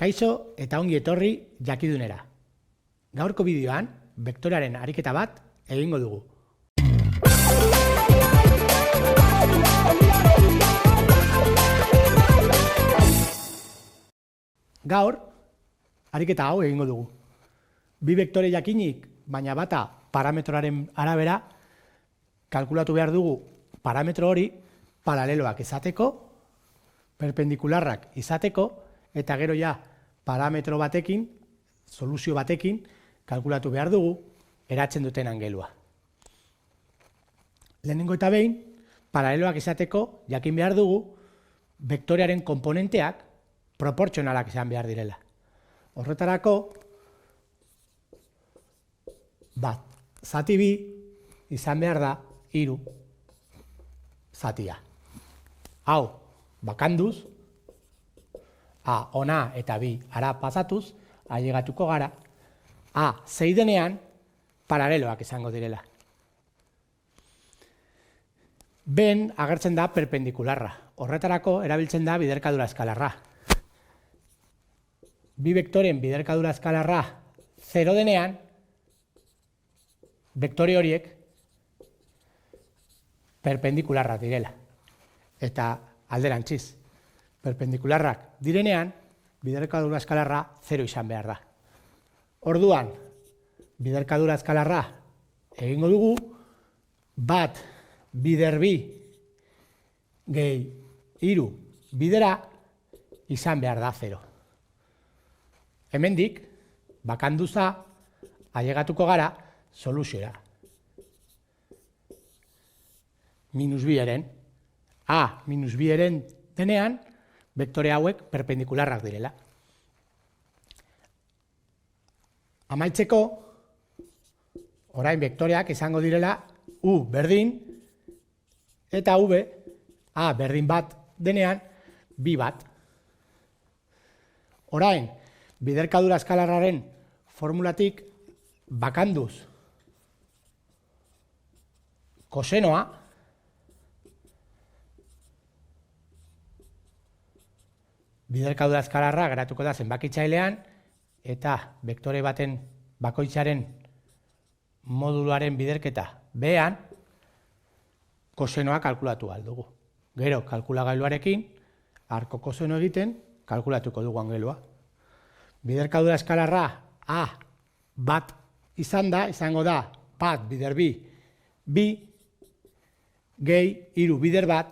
Kaixo eta ongi etorri jakidunera. Gaurko bideoan, bektorearen ariketa bat egingo dugu. Gaur, ariketa hau egingo dugu. Bi bektore jakinik, baina bata parametroaren arabera, kalkulatu behar dugu parametro hori paraleloak izateko, perpendikularrak izateko, eta gero ja parametro batekin, soluzio batekin, kalkulatu behar dugu eratzen duten angelua. Lehenengo eta behin, paraleloak izateko jakin behar dugu bektorearen komponenteak proportzionalak izan behar direla. Horretarako, zati bi izan behar da 3 zatia. Hau, bakanduz, A ona eta B ara pasatuz, ailegatuko gara, A zei denean paraleloak izango direla. Ben agertzen da perpendikularra. Horretarako erabiltzen da biderkadura eskalarra. Bi bektoren biderkadura eskalarra 0 denean, bektore horiek perpendikularrak direla. Eta alderantziz, perpendikularrak direnean, biderkadura eskalarra 0 izan behar da. Orduan, biderkadura eskalarra egingo dugu, bat bider bi gehi 3 bidera izan behar da 0. Hemendik, bakanduza, ailegatuko gara soluzioa. Minus bi eren. A minus bi eren denean, bektore hauek perpendikularrak direla. Amaitzeko, orain bektoreak izango direla U berdin, eta V, A berdin bat denean, B bat. Orain, biderkadura eskalarraren formulatik bakanduz kosenoa, biderkadura eskalarra geratuko da zenbakitzailean, eta bektore baten bakoitzaren moduluaren biderketa bean, kosenoa kalkulatu ahal dugu. Gero, kalkulagailuarekin, arko koseno egiten, kalkulatuko dugu angelua. Biderkadura eskalarra A bat izango da, bat bider bi, bi, gehi 3 bider bat,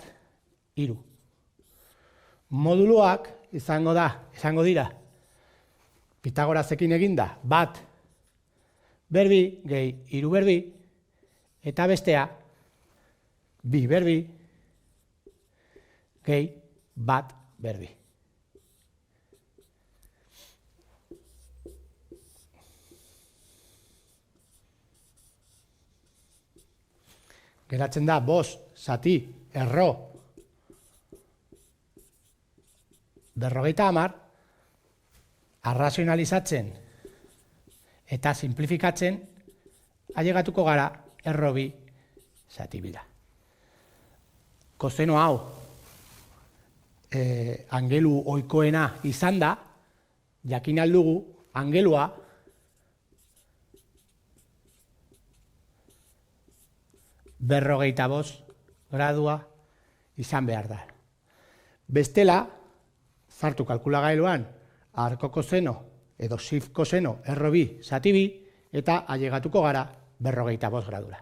3. Moduluak izango dira, Pitagorasekin eginda, bat berbi, gehi 3 berbi, eta bestea, bi berbi, gehi bat berbi. Geratzen da, 5 zati, erro, 50, arrazionalizatzen eta simplifikatzen, ailegatuko gara erro 2 zati bira. Koseno hau, angelu ohikoena izan da, jakin aldugu, angelua, berrogeita 5 gradua izan behar da. Bestela, sartu kalkulagailuan, arko koseno edo sif koseno erro 2 zati 2, eta ailegatuko gara berrogeita 5 gradura.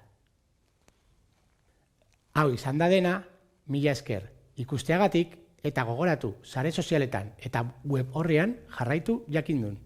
Hau izan da dena, mila esker ikusteagatik, eta gogoratu sare sozialetan eta web horrean jarraitu jakindun.